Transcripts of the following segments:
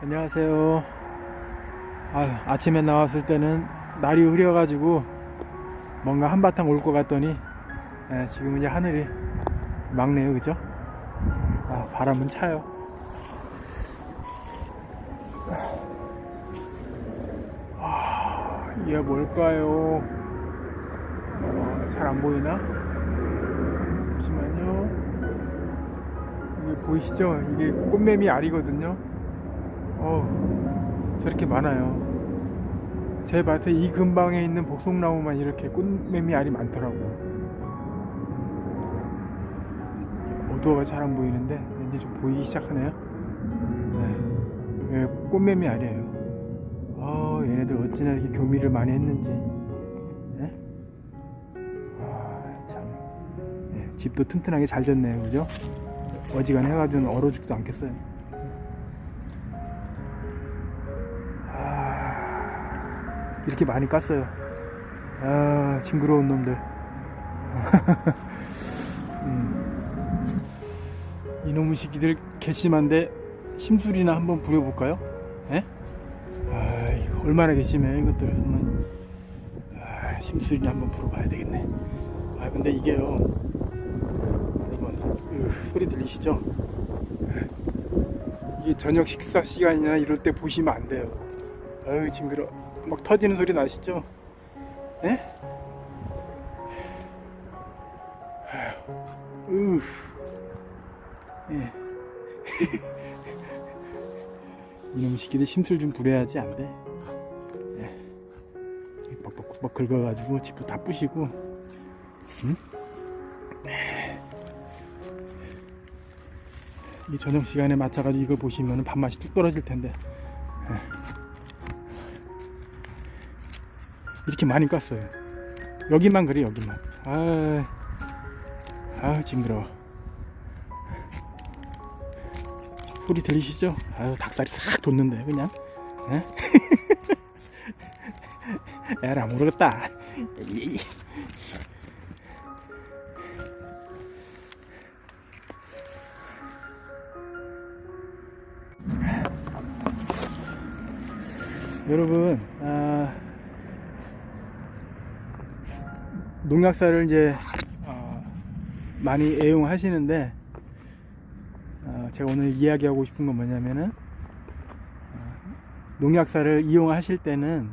안녕하세요. 아침에 나왔을 때는 날이 흐려가지고 뭔가 한바탕 올 것 같더니 지금 이제 하늘이 맑네요, 그죠? 바람은 차요. 이게 뭘까요? 잘 안 보이나? 잠시만요. 이게 보이시죠? 이게 꽃매미 알이거든요. 저렇게 많아요. 제 밭에 이 근방에 있는 복숭나무만 이렇게 꽃매미 알이 많더라고요. 어두워가 잘 안 보이는데 이제 좀 보이기 시작하네요. 네, 꽃매미 알이에요. 얘네들 어찌나 이렇게 교미를 많이 했는지. 네? 참. 네, 집도 튼튼하게 잘 졌네요, 그죠? 어지간해 해가지고는 얼어 죽지도 않겠어요. 이렇게 많이 깠어요. 징그러운 놈들. 이놈의 시기들 괘씸한데 심술이나 한번 부려볼까요? 에? 이거 얼마나 괘씸해요 이것들. 심술이나 한번 불어봐야 되겠네. 근데 이게요, 여러분, 소리 들리시죠? 이게 저녁 식사 시간이나 이럴 때 보시면 안 돼요. 징그러. 막 터지는 소리 나시죠? 예? 예. 이놈 시키들 심술 좀 부려야지 안 돼. 예. 뻑뻑뻑 긁어가지고 집도 다 부시고. 응? 이 저녁 시간에 맞춰가지고 이거 보시면 밥맛이 뚝 떨어질 텐데. 이렇게 많이 깠어요. 여기만 그래, 여기만. 징그러워. 소리 들리시죠? 닭다리 싹 돋는데 그냥. 에라 모르겠다. 여러분, 농약사를 이제 많이 애용하시는데, 제가 오늘 이야기하고 싶은 건 뭐냐면은, 농약사를 이용하실 때는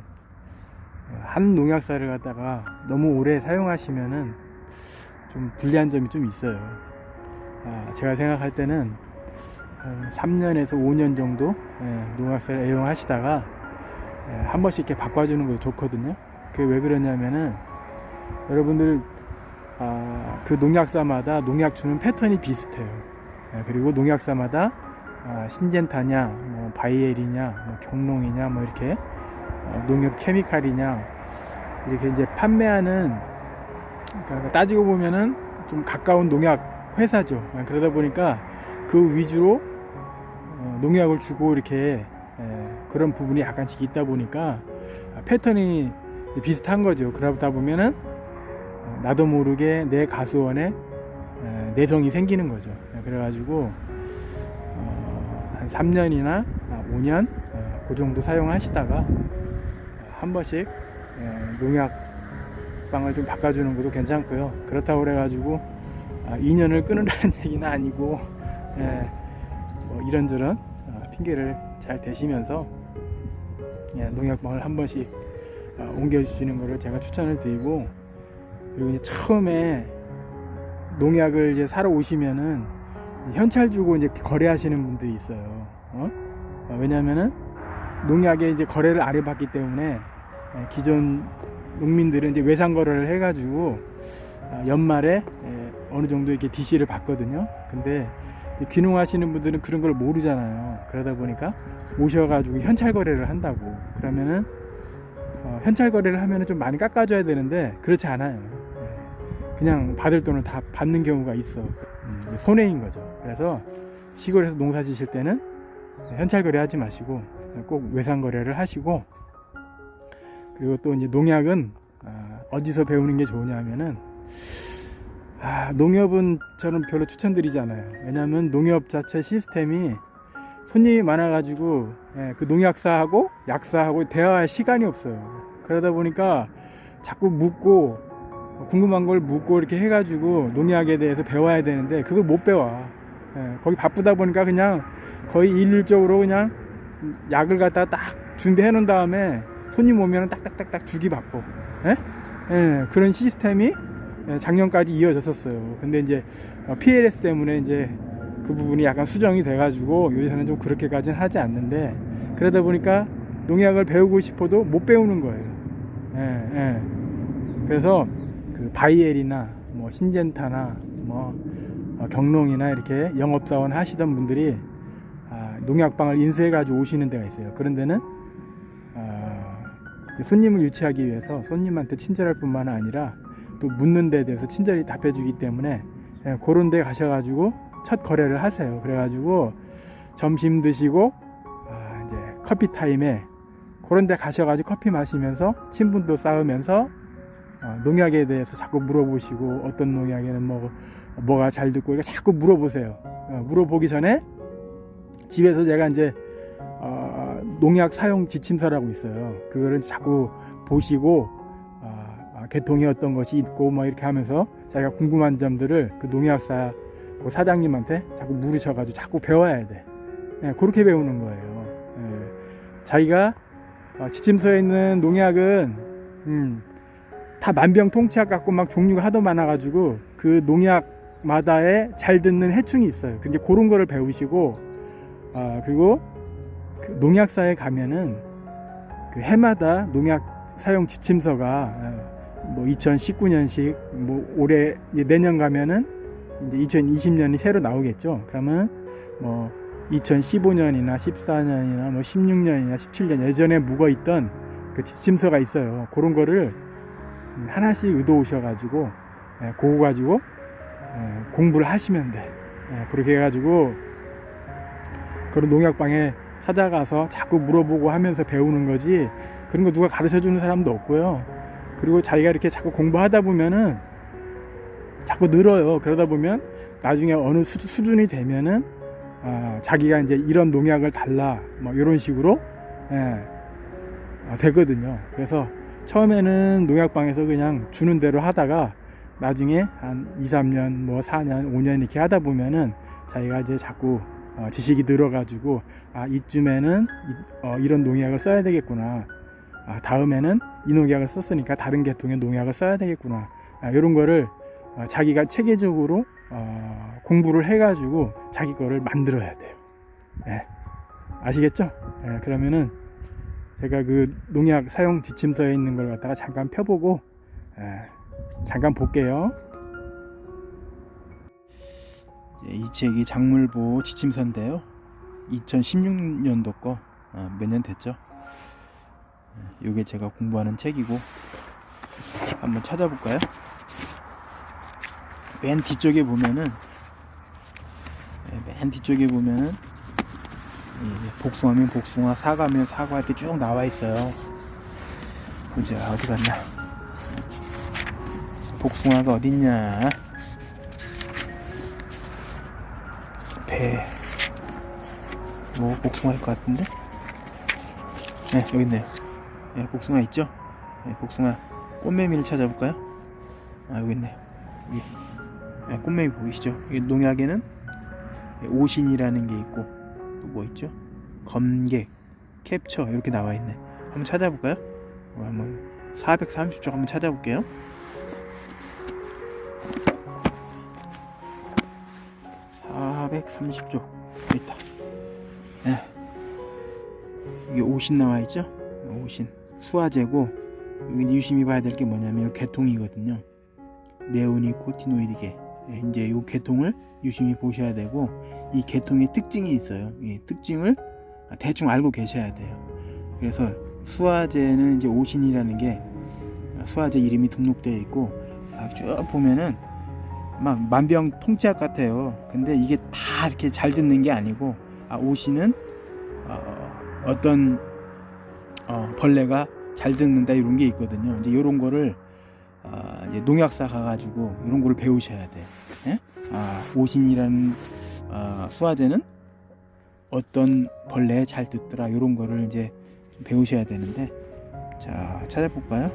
한 농약사를 갖다가 너무 오래 사용하시면은 좀 불리한 점이 좀 있어요. 제가 생각할 때는 한 3년에서 5년 정도 농약사를 애용하시다가 한 번씩 이렇게 바꿔주는 것도 좋거든요. 그게 왜 그러냐면은, 여러분들 그 농약사마다 농약 주는 패턴이 비슷해요. 그리고 농약사마다 신젠타냐, 뭐 바이엘이냐, 뭐 경농이냐, 뭐 이렇게 농협 케미칼이냐, 이렇게 이제 판매하는, 그러니까 따지고 보면은 좀 가까운 농약 회사죠. 그러다 보니까 그 위주로 농약을 주고 이렇게 그런 부분이 약간씩 있다 보니까 패턴이 비슷한 거죠. 그러다 보면은 나도 모르게 내 가수원에 내성이 생기는 거죠. 그래가지고 한 3년이나 5년 그 정도 사용하시다가 한 번씩 농약방을 좀 바꿔주는 것도 괜찮고요. 그렇다고 그래가지고 2년을 끊으라는 얘기는 아니고, 뭐 이런저런 핑계를 잘 대시면서 농약방을 한 번씩 옮겨주시는 것을 제가 추천을 드리고, 그리고 이제 처음에 농약을 이제 사러 오시면은 현찰 주고 이제 거래하시는 분들이 있어요. 왜냐면은 농약에 이제 거래를 안 해봤기 때문에 기존 농민들은 이제 외상 거래를 해가지고 연말에 어느 정도 이렇게 DC를 받거든요. 근데 귀농하시는 분들은 그런 걸 모르잖아요. 그러다 보니까 오셔가지고 현찰 거래를 한다고. 그러면은 현찰 거래를 하면은 좀 많이 깎아줘야 되는데 그렇지 않아요. 그냥 받을 돈을 다 받는 경우가 있어. 손해인 거죠. 그래서 시골에서 농사 지실 때는 현찰 거래 하지 마시고 꼭 외상 거래를 하시고, 그리고 또 이제 농약은 어디서 배우는 게 좋으냐 하면은, 농협은 저는 별로 추천드리지 않아요. 왜냐하면 농협 자체 시스템이 손님이 많아가지고 그 농약사하고 약사하고 대화할 시간이 없어요. 그러다 보니까 자꾸 묻고 궁금한 걸 묻고 이렇게 해가지고 농약에 대해서 배워야 되는데 그걸 못 배워. 거기 바쁘다 보니까 그냥 거의 일률적으로 그냥 약을 갖다가 딱 준비해 놓은 다음에 손님 오면 딱딱딱딱 주기 바빠. 그런 시스템이 작년까지 이어졌었어요. 근데 이제 PLS 때문에 이제 그 부분이 약간 수정이 돼가지고 요새는 좀 그렇게까지는 하지 않는데, 그러다 보니까 농약을 배우고 싶어도 못 배우는 거예요. 그래서 그 바이엘이나 뭐 신젠타나 뭐 경농이나 이렇게 영업사원 하시던 분들이 농약방을 인수해가지고 오시는 데가 있어요. 그런 데는 손님을 유치하기 위해서 손님한테 친절할 뿐만 아니라 또 묻는 데에 대해서 친절히 답해주기 때문에 그런 데 가셔가지고 첫 거래를 하세요. 그래가지고 점심 드시고 이제 커피 타임에 그런 데 가셔가지고 커피 마시면서 친분도 쌓으면서 농약에 대해서 자꾸 물어보시고 어떤 농약에는 뭐가 잘 듣고 이거 자꾸 물어보세요. 물어보기 전에 집에서 제가 이제 농약 사용 지침서라고 있어요. 그거를 자꾸 보시고 계통이 어떤 것이 있고 뭐 이렇게 하면서 자기가 궁금한 점들을 그 농약사 그 사장님한테 자꾸 물으셔가지고 자꾸 배워야 돼. 그렇게 배우는 거예요. 자기가 지침서에 있는 농약은 다 만병통치약 같고 막 종류가 하도 많아가지고 그 농약마다의 잘 듣는 해충이 있어요. 근데 그런 거를 배우시고 그리고 그 농약사에 가면은 그 해마다 농약 사용 지침서가 뭐 2019년식 뭐 올해 내년 가면은 이제 2020년이 새로 나오겠죠. 그러면 뭐 2015년이나 14년이나 뭐 16년이나 17년 예전에 묵어있던 그 지침서가 있어요. 그런 거를 하나씩 의도오셔가지고 그거 가지고 공부를 하시면 돼. 그렇게 해가지고 그런 농약방에 찾아가서 자꾸 물어보고 하면서 배우는 거지, 그런 거 누가 가르쳐주는 사람도 없고요. 그리고 자기가 이렇게 자꾸 공부하다 보면은 자꾸 늘어요. 그러다 보면 나중에 어느 수준이 되면은 자기가 이제 이런 농약을 달라 뭐 이런 식으로 되거든요. 그래서 처음에는 농약방에서 그냥 주는 대로 하다가 나중에 한 2, 3년 뭐 4년 5년 이렇게 하다 보면은 자기가 이제 자꾸 지식이 늘어가지고 이쯤에는 이런 농약을 써야 되겠구나, 다음에는 이 농약을 썼으니까 다른 계통의 농약을 써야 되겠구나, 이런 거를 자기가 체계적으로 공부를 해가지고 자기 거를 만들어야 돼요. 아시겠죠? 그러면은 제가 그 농약 사용 지침서에 있는 걸 갖다가 잠깐 펴보고 잠깐 볼게요. 이 책이 작물보호 지침서인데요. 2016년도 거 몇 년 됐죠. 이게 제가 공부하는 책이고, 한번 찾아볼까요? 맨 뒤쪽에 보면은 복숭아면 복숭아, 사과면 사과 이렇게 쭉 나와 있어요. 보자, 어디 갔나? 복숭아가 어딨냐? 뭐 복숭아일 것 같은데? 여기 있네요. 복숭아 있죠? 복숭아 꽃매미를 찾아볼까요? 여기 있네요. 여기 꽃매미 보이시죠? 이 농약에는 오신이라는 게 있고 또 뭐 있죠? 검객, 캡처 이렇게 나와 있네. 한번 찾아볼까요? 한번 430쪽 한번 찾아볼게요. 있다. 이게 오신 나와 있죠? 오신 수화제고, 여기 유심히 봐야 될 게 뭐냐면 계통이거든요. 네오니코티노이드계. 이제 이 계통을 유심히 보셔야 되고, 이 계통의 특징이 있어요. 이 특징을 대충 알고 계셔야 돼요. 그래서 수화제는 이제 오신이라는 게 수화제 이름이 등록되어 있고, 쭉 보면은 막 만병통치약 같아요. 근데 이게 다 이렇게 잘 듣는 게 아니고, 오신은 어떤 벌레가 잘 듣는다 이런 게 있거든요. 이제 이런 거를 이제 농약사 가가지고 이런 거를 배우셔야 돼요. 오신이라는 수화제는 어떤 벌레에 잘 듣더라 이런 거를 이제 좀 배우셔야 되는데, 자 찾아볼까요?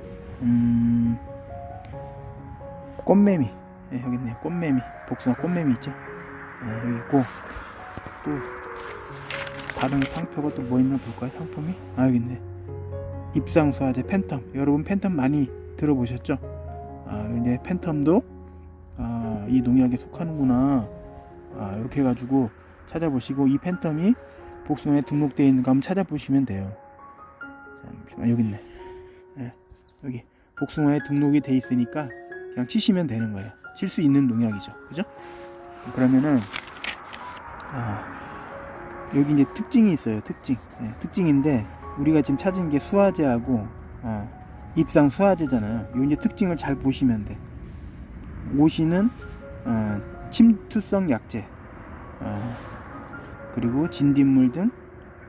꽃매미, 네, 여기 있네요. 꽃매미, 복숭아 꽃매미 있죠? 여기 있고, 또 다른 상표가 또 뭐 있나 볼까요? 상품이? 여기 있네. 입상수화제 팬텀. 여러분 팬텀 많이 들어보셨죠? 이제 팬텀도 이 농약에 속하는구나, 이렇게 해가지고 찾아보시고, 이 팬텀이 복숭아에 등록되어 있는 거 한번 찾아보시면 돼요. 잠시만, 여기 있네. 네, 여기 복숭아에 등록이 돼 있으니까 그냥 치시면 되는 거예요. 칠 수 있는 농약이죠, 그죠? 그러면은 여기 이제 특징이 있어요. 특징. 네, 특징인데 우리가 지금 찾은 게 수화제하고 입상 수화제잖아요. 요 이제 특징을 잘 보시면 돼. 오시는 침투성 약제, 그리고 진딧물 등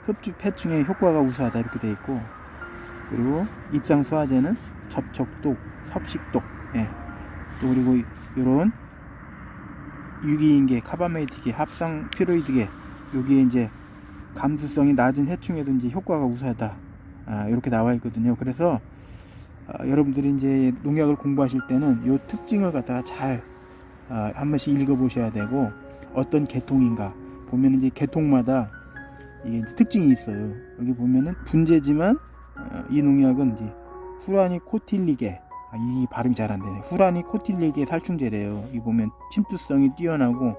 흡주 폐충에 효과가 우수하다 이렇게 돼 있고, 그리고 입상 수화제는 접촉독, 섭식독, 예. 또 그리고 이런 유기인계, 카바메이트계, 합성 피로이드계, 여기에 이제 감수성이 낮은 해충에도 이제 효과가 우수하다, 이렇게 나와 있거든요. 그래서 여러분들이 이제 농약을 공부하실 때는 이 특징을 갖다가 잘 한 번씩 읽어보셔야 되고, 어떤 계통인가 보면 이제 계통마다 이게 특징이 있어요. 여기 보면은 분재지만 이 농약은 이제 후라니 코틸리게, 이 발음이 잘 안 되네. 후라니 코틸리게 살충제래요. 이 보면 침투성이 뛰어나고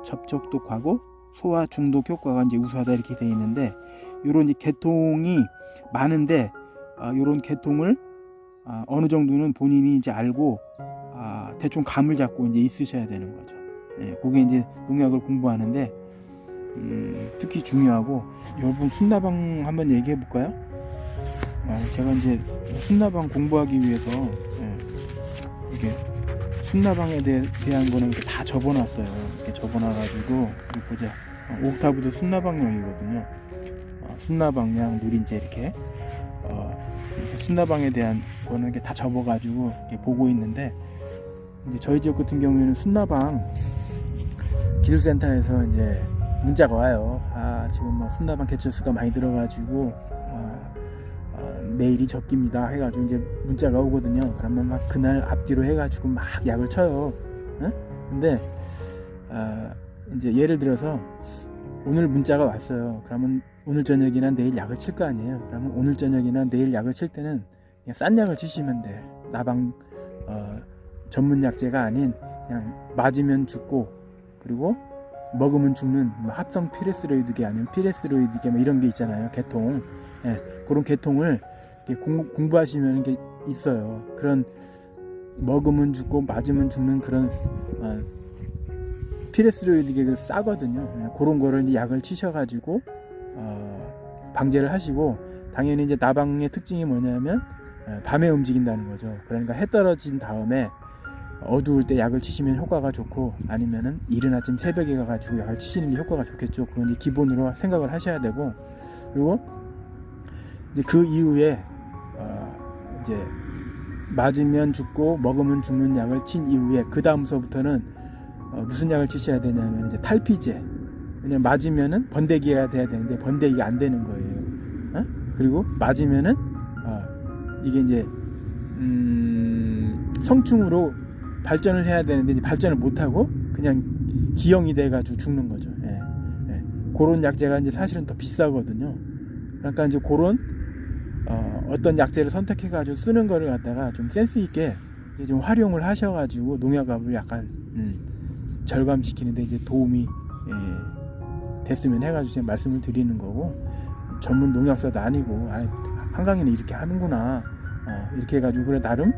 접촉독하고 소화 중독 효과가 이제 우수하다 이렇게 되어 있는데, 이런 계통이 많은데 이런 계통을 어느 정도는 본인이 이제 알고 대충 감을 잡고 이제 있으셔야 되는 거죠. 예, 그게 이제 농약을 공부하는데 특히 중요하고, 여러분 순나방 한번 얘기해 볼까요? 제가 이제 순나방 공부하기 위해서 이게 순나방에 대한 거는 이렇게 다 접어놨어요. 이렇게 접어놔가지고, 여기 보자. 옥타브도 순나방용이거든요. 순나방량, 누린제 이렇게 순나방에 대한 거는 이렇게 다 접어가지고 이렇게 보고 있는데, 이제 저희 지역 같은 경우에는 순나방 기술센터에서 이제 문자가 와요. 지금 뭐 순나방 개체수가 많이 들어가지고 내일이 적깁니다 해가지고 이제 문자가 오거든요. 그러면 막 그날 앞뒤로 해가지고 막 약을 쳐요. 근데 이제 예를 들어서 오늘 문자가 왔어요. 그러면 오늘 저녁이나 내일 약을 칠 거 아니에요. 그러면 오늘 저녁이나 내일 약을 칠 때는 그냥 싼 약을 치시면 돼. 나방 전문 약제가 아닌, 그냥 맞으면 죽고, 그리고 먹으면 죽는 합성 피레스로이드계 아니면 피레스로이드계 뭐 이런 게 있잖아요. 계통. 예, 그런 계통을 공부하시면 게 있어요. 그런 먹으면 죽고 맞으면 죽는 그런 피레스로이드계가 싸거든요. 예, 그런 거를 이제 약을 치셔가지고 방제를 하시고, 당연히 이제 나방의 특징이 뭐냐면 밤에 움직인다는 거죠. 그러니까 해 떨어진 다음에 어두울 때 약을 치시면 효과가 좋고, 아니면은 이른 아침 새벽에 가가지고 약을 치시는 게 효과가 좋겠죠. 그건 이제 기본으로 생각을 하셔야 되고, 그리고 이제 그 이후에 이제 맞으면 죽고 먹으면 죽는 약을 친 이후에 그 다음서부터는 무슨 약을 치셔야 되냐면 이제 탈피제. 왜냐면 맞으면은 번데기가 돼야 되는데 번데기가 안 되는 거예요. 그리고 맞으면은 이게 이제 성충으로 발전을 해야 되는데 이제 발전을 못하고 그냥 기형이 돼가지고 죽는 거죠. 예. 그런 약제가 이제 사실은 더 비싸거든요. 그러니까 이제 그런 어떤 약제를 선택해가지고 쓰는 거를 갖다가 좀 센스 있게 좀 활용을 하셔가지고 농약값을 약간 절감시키는데 이제 도움이 됐으면 해가지고 제가 말씀을 드리는 거고, 전문 농약사도 아니고 한강에는 이렇게 하는구나 이렇게 해가지고 그래 나름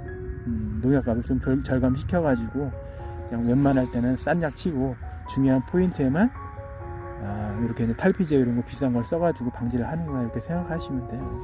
농약값을 좀 절감시켜가지고 그냥 웬만할 때는 싼 약 치고 중요한 포인트에만 이렇게 탈피제 이런 거 비싼 걸 써가지고 방지를 하는구나 이렇게 생각하시면 돼요.